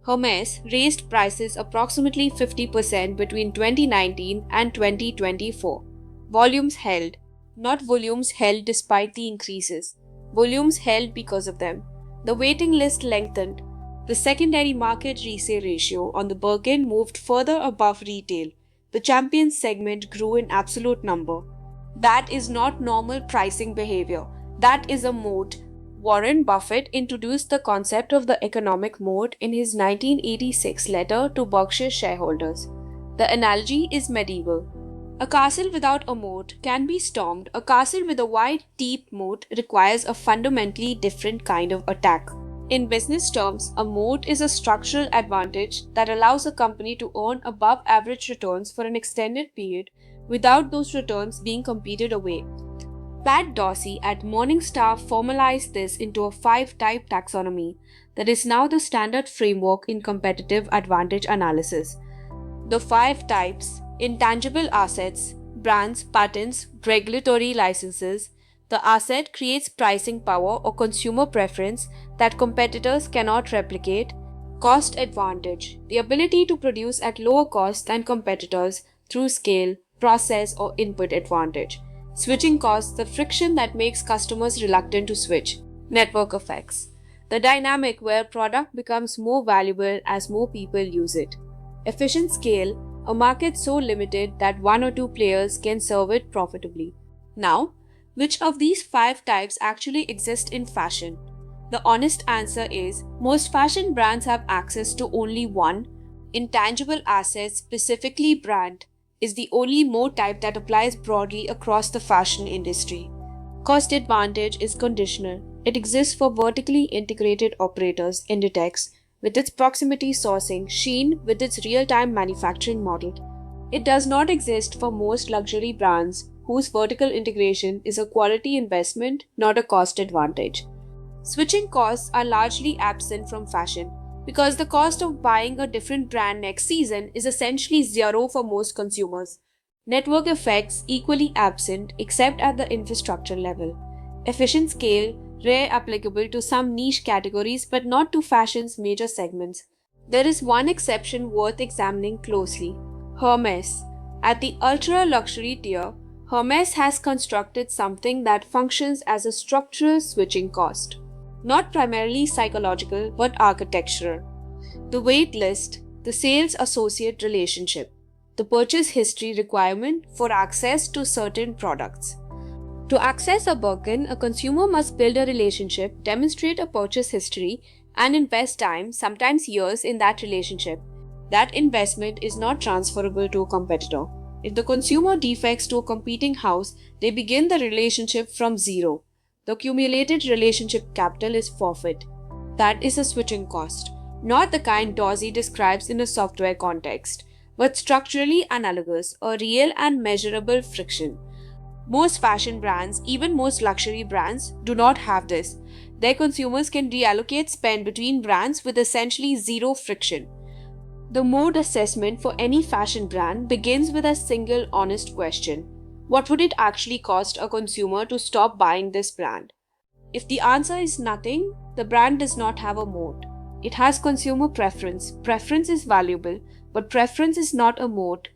Hermes raised prices approximately 50% between 2019 and 2024. Volumes held, not volumes held despite the increases. Volumes held because of them. The waiting list lengthened. The secondary market resale ratio on the Birkin moved further above retail. The champion segment grew in absolute number. That is not normal pricing behavior. That is a moat. Warren Buffett introduced the concept of the economic moat in his 1986 letter to Berkshire shareholders. The analogy is medieval. A castle without a moat can be stormed. A castle with a wide, deep moat requires a fundamentally different kind of attack. In business terms, a moat is a structural advantage that allows a company to earn above average returns for an extended period without those returns being competed away. Pat Dorsey at Morningstar formalized this into a 5-type taxonomy that is now the standard framework in competitive advantage analysis. The 5 types: intangible assets, brands, patents, regulatory licenses. The asset creates pricing power or consumer preference that competitors cannot replicate. Cost advantage, the ability to produce at lower cost than competitors through scale, process, or input advantage. Switching costs, the friction that makes customers reluctant to switch. Network effects, the dynamic where product becomes more valuable as more people use it. Efficient scale, a market so limited that 1 or 2 players can serve it profitably. Now, which of these 5 types actually exist in fashion? The honest answer is most fashion brands have access to only one. Intangible assets, specifically brand, is the only mode type that applies broadly across the fashion industry. Cost advantage is conditional. It exists for vertically integrated operators, Inditex, with its proximity sourcing, Shein with its real-time manufacturing model. It does not exist for most luxury brands whose vertical integration is a quality investment, not a cost advantage. Switching costs are largely absent from fashion because the cost of buying a different brand next season is essentially zero for most consumers. Network effects equally absent except at the infrastructure level. Efficient scale, rare, applicable to some niche categories but not to fashion's major segments. There is one exception worth examining closely: Hermes. At the ultra-luxury tier, Hermes has constructed something that functions as a structural switching cost. Not primarily psychological but architectural. The wait list, the sales associate relationship, the purchase history requirement for access to certain products. To access a Birkin, a consumer must build a relationship, demonstrate a purchase history, and invest time, sometimes years, in that relationship. That investment is not transferable to a competitor. If the consumer defects to a competing house, they begin the relationship from zero. The accumulated relationship capital is forfeit. That is a switching cost, not the kind Dorsey describes in a software context, but structurally analogous, a real and measurable friction. Most fashion brands, even most luxury brands, do not have this. Their consumers can reallocate spend between brands with essentially zero friction. The mode assessment for any fashion brand begins with a single honest question: what would it actually cost a consumer to stop buying this brand? If the answer is nothing, the brand does not have a moat. It has consumer preference. Preference is valuable, but preference is not a moat.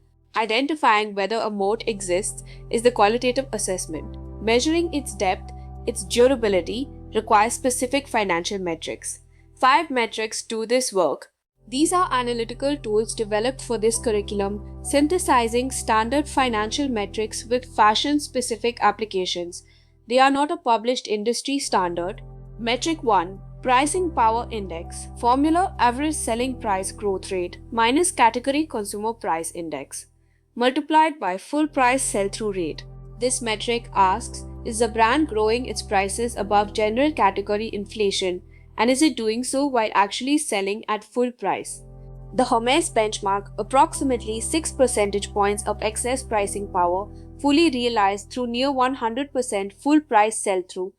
Identifying whether a moat exists is the qualitative assessment. Measuring its depth, its durability, requires specific financial metrics. 5 metrics do this work. These are analytical tools developed for this curriculum, synthesizing standard financial metrics with fashion-specific applications. They are not a published industry standard. Metric 1. Pricing Power Index. Formula: average selling price growth rate minus category consumer price index, multiplied by full price sell-through rate. This metric asks, is the brand growing its prices above general category inflation, and is it doing so while actually selling at full price? The Hermes benchmark, approximately 6 percentage points of excess pricing power, fully realized through near 100% full price sell-through.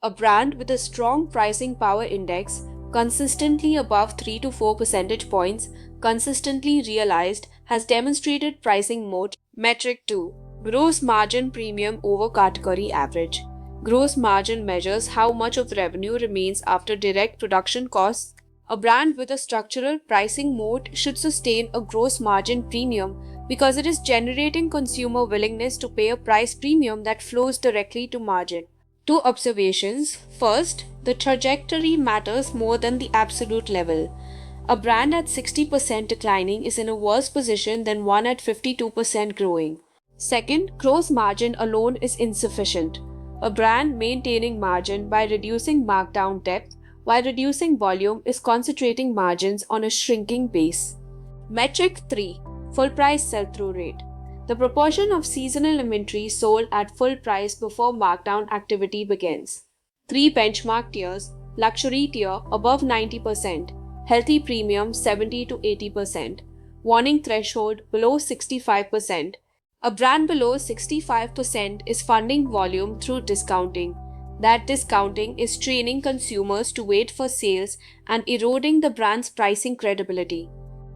A brand with a strong pricing power index, consistently above 3 to 4 percentage points, consistently realized, has demonstrated pricing moat. Metric 2. Gross margin premium over category average. Gross margin measures how much of revenue remains after direct production costs A brand with a structural pricing moat should sustain a gross margin premium because it is generating consumer willingness to pay a price premium that flows directly to margin. Two observations. First, the trajectory matters more than the absolute level. A brand at 60% declining is in a worse position than one at 52% growing. Second, gross margin alone is insufficient. A brand maintaining margin by reducing markdown depth while reducing volume is concentrating margins on a shrinking base. Metric 3. Full price sell-through rate. The proportion of seasonal inventory sold at full price before markdown activity begins. 3 benchmark tiers: luxury tier above 90%, healthy premium 70 to 80%, warning threshold below 65%. A brand below 65% is funding volume through discounting. That discounting is training consumers to wait for sales and eroding the brand's pricing credibility.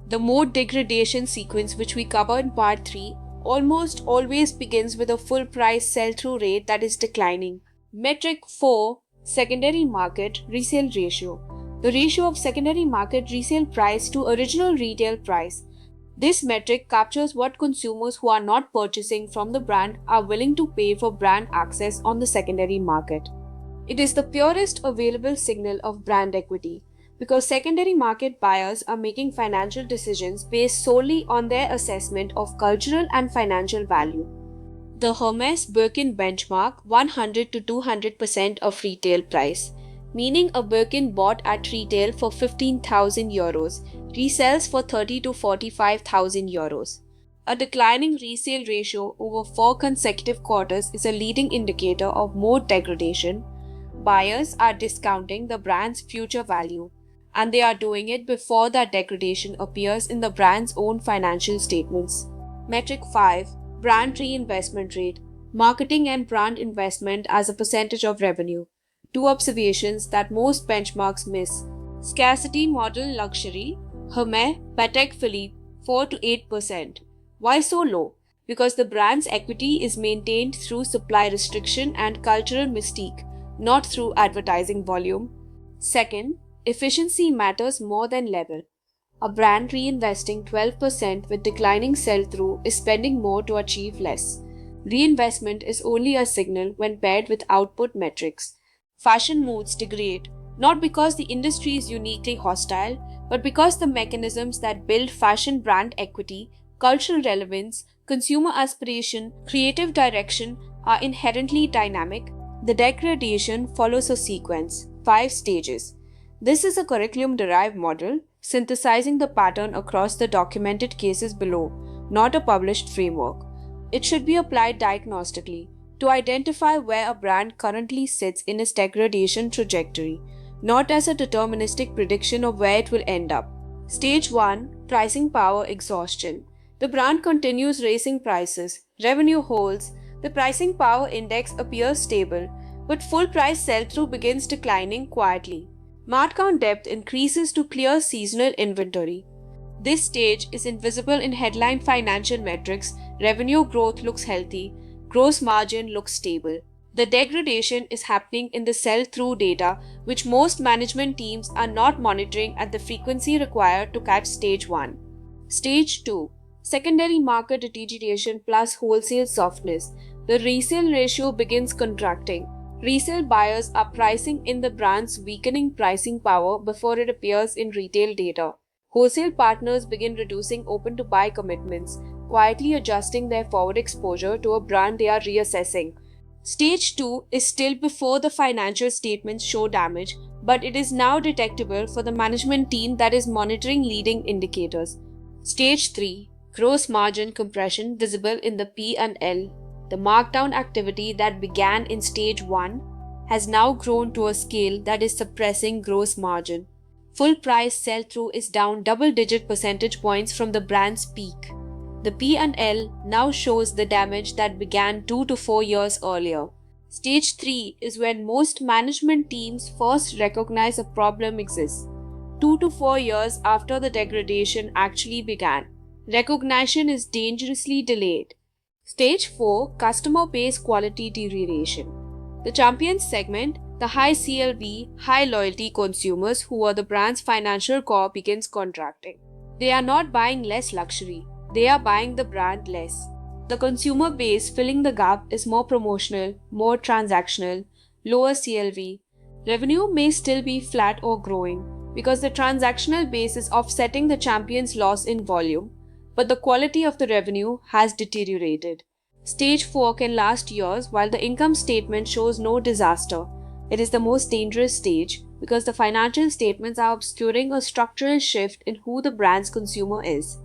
The mode degradation sequence, which we covered in part 3, almost always begins with a full price sell-through rate that is declining. Metric 4. Secondary market resale ratio. The ratio of secondary market resale price to original retail price. This metric captures what consumers who are not purchasing from the brand are willing to pay for brand access on the secondary market. It is the purest available signal of brand equity, because secondary market buyers are making financial decisions based solely on their assessment of cultural and financial value. The Hermes Birkin benchmark 100 to 200% of retail price, meaning a Birkin bought at retail for 15,000 euros resells for 30 to 45,000 euros. A declining resale ratio over 4 consecutive quarters is a leading indicator of mode degradation. Buyers are discounting the brand's future value, and they are doing it before that degradation appears in the brand's own financial statements. Metric 5. Brand reinvestment rate. Marketing and brand investment as a percentage of revenue. Two observations that most benchmarks miss. Scarcity model luxury, Hermes, Patek Philippe, 4 to 8%. Why so low? Because the brand's equity is maintained through supply restriction and cultural mystique, not through advertising volume. Second, efficiency matters more than level. A brand reinvesting 12% with declining sell-through is spending more to achieve less. Reinvestment is only a signal when paired with output metrics. Fashion moods degrade, not because the industry is uniquely hostile, but because the mechanisms that build fashion brand equity, cultural relevance, consumer aspiration, creative direction are inherently dynamic. The degradation follows a sequence, 5 stages. This is a curriculum-derived model, synthesizing the pattern across the documented cases below, not a published framework. It should be applied diagnostically to identify where a brand currently sits in its degradation trajectory, not as a deterministic prediction of where it will end up. Stage 1. Pricing power exhaustion. The brand continues raising prices, revenue holds, the pricing power index appears stable, but full price sell-through begins declining quietly. Markdown depth increases to clear seasonal inventory. This stage is invisible in headline financial metrics. Revenue growth looks healthy, gross margin looks stable. The degradation is happening in the sell-through data, which most management teams are not monitoring at the frequency required to catch stage 1. Stage 2. Secondary market deterioration plus wholesale softness. The resale ratio begins contracting. Resale buyers are pricing in the brand's weakening pricing power before it appears in retail data. Wholesale partners begin reducing open-to-buy commitments, quietly adjusting their forward exposure to a brand they are reassessing. Stage 2 is still before the financial statements show damage, but it is now detectable for the management team that is monitoring leading indicators. Stage 3. Gross margin compression visible in the P&L. The markdown activity that began in stage 1 has now grown to a scale that is suppressing gross margin. Full price sell-through is down double-digit percentage points from the brand's peak. The P&L now shows the damage that began 2 to 4 years earlier. Stage 3 is when most management teams first recognize a problem exists, 2 to 4 years after the degradation actually began. Recognition is dangerously delayed. Stage 4. Customer base quality deterioration. The champions segment, The high CLV, high loyalty consumers who are the brand's financial core begins contracting. They are not buying less luxury, they are buying the brand less. The consumer base filling the gap is more promotional, more transactional, lower CLV. Revenue may still be flat or growing because the transactional base is offsetting the champion's loss in volume, but the quality of the revenue has deteriorated. Stage 4 can last years while the income statement shows no disaster. It is the most dangerous stage because the financial statements are obscuring a structural shift in who the brand's consumer is.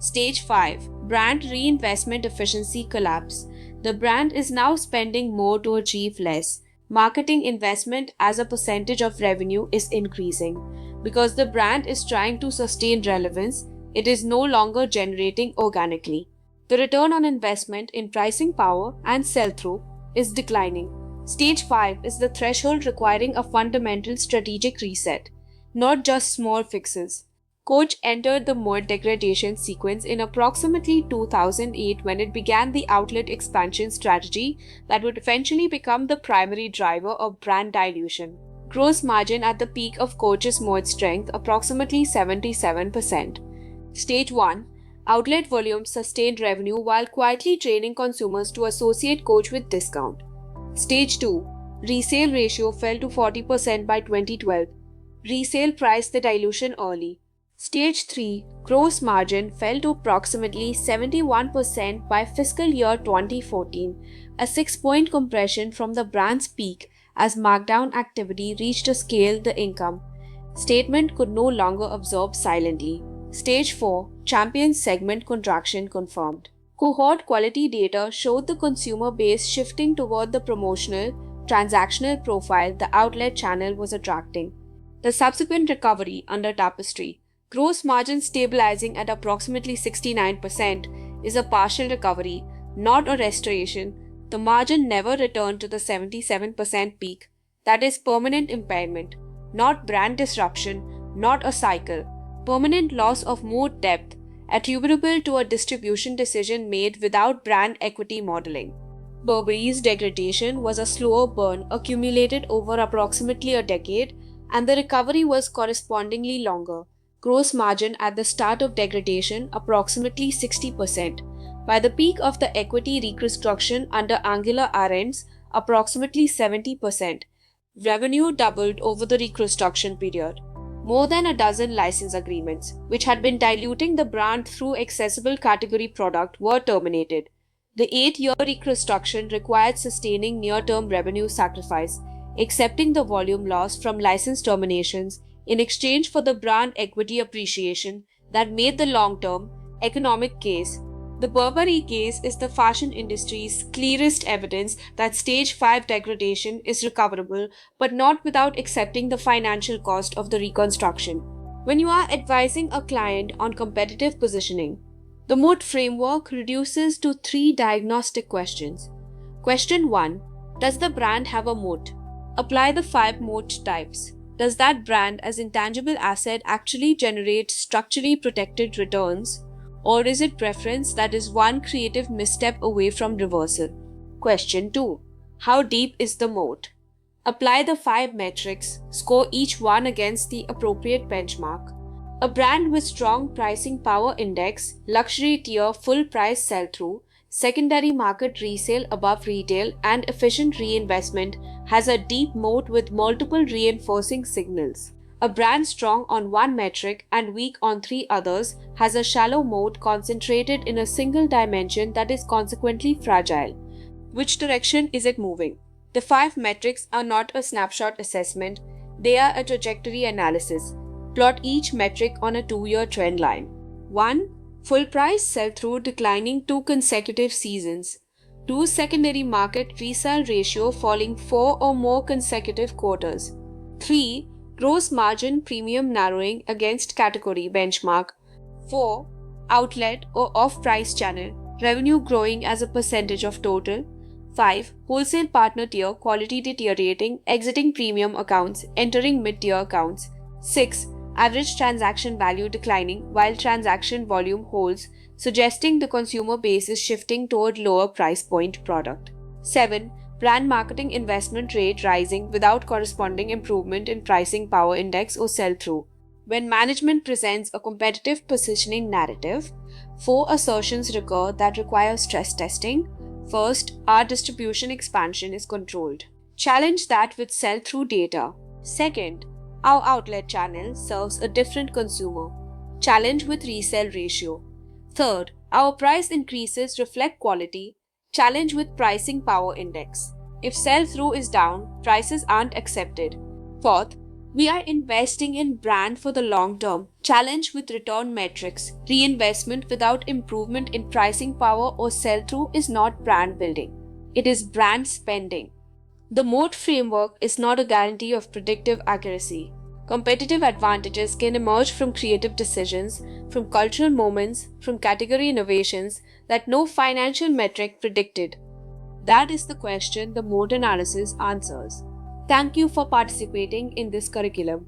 Stage 5 Brand reinvestment efficiency collapse. The brand is now spending more to achieve less. Marketing investment as a percentage of revenue is increasing. Because the brand is trying to sustain relevance, it is no longer generating organically. The return on investment in pricing power and sell through is declining. Stage 5 is the threshold requiring a fundamental strategic reset, not just small fixes. Coach entered the mode degradation sequence in approximately 2008 when it began the outlet expansion strategy that would eventually become the primary driver of brand dilution. Gross margin at the peak of Coach's mode strength approximately 77%. Stage 1 Outlet volumes sustained revenue while quietly training consumers to associate Coach with discount. Stage 2 Resale ratio fell to 40% by 2012. Resale priced the dilution early. Stage 3 Gross margin fell to approximately 71% by fiscal year 2014, a 6-point compression from the brand's peak as markdown activity reached a scale the income statement could no longer absorb silently. Stage 4 Champion segment contraction confirmed. Cohort quality data showed the consumer base shifting toward the promotional, transactional profile the outlet channel was attracting. The subsequent recovery under Tapestry, gross margin stabilizing at approximately 69%, is a partial recovery, not a restoration. The margin never returned to the 77% peak. That is permanent impairment, not brand disruption, not a cycle. Permanent loss of moat depth, attributable to a distribution decision made without brand equity modeling. Burberry's degradation was a slower burn accumulated over approximately a decade, and the recovery was correspondingly longer. Gross margin at the start of degradation approximately 60%. By the peak of the equity reconstruction under Angela Ahrendts, approximately 70%. Revenue doubled over the reconstruction period. More than a dozen license agreements, which had been diluting the brand through accessible category product, were terminated. The 8-year reconstruction required sustaining near-term revenue sacrifice, accepting the volume loss from license terminations in exchange for the brand equity appreciation that made the long-term economic case. The Burberry case is the fashion industry's clearest evidence that stage 5 degradation is recoverable, but not without accepting the financial cost of the reconstruction. When you are advising a client on competitive positioning, the moat framework reduces to 3 diagnostic questions. Question 1. Does the brand have a moat? Apply the 5 moat types. Does that brand as intangible asset actually generate structurally protected returns? Or is it preference that is one creative misstep away from reversal? Question 2. How deep is the moat? Apply the 5 metrics, score each one against the appropriate benchmark. A brand with strong pricing power index, luxury tier full price sell-through, secondary market resale above retail, and efficient reinvestment has a deep moat with multiple reinforcing signals. A brand strong on one metric and weak on 3 others has a shallow moat concentrated in a single dimension that is consequently fragile. Which direction is it moving? The 5 metrics are not a snapshot assessment, they are a trajectory analysis. Plot each metric on a 2-year trend line. 1. Full price sell-through declining 2 consecutive seasons. 2. Secondary market resale ratio falling 4 or more consecutive quarters. 3. Gross margin premium narrowing against category benchmark. 4. Outlet or off-price channel revenue growing as a percentage of total. 5. Wholesale partner tier quality deteriorating, exiting premium accounts, entering mid-tier accounts. 6. Average transaction value declining while transaction volume holds, suggesting the consumer base is shifting toward lower price point product. 7. Brand marketing investment rate rising without corresponding improvement in pricing power index or sell-through. When management presents a competitive positioning narrative, four assertions recur that require stress testing. First, our distribution expansion is controlled. Challenge that with sell-through data. Second, our outlet channel serves a different consumer. Challenge with resell ratio. Third, our price increases reflect quality. Challenge with pricing power index. If sell-through is down, prices aren't accepted. Fourth, we are investing in brand for the long term. Challenge with return metrics. Reinvestment without improvement in pricing power or sell-through is not brand building. It is brand spending. The moat framework is not a guarantee of predictive accuracy. Competitive advantages can emerge from creative decisions, from cultural moments, from category innovations that no financial metric predicted. That is the question the moat analysis answers. Thank you for participating in this curriculum.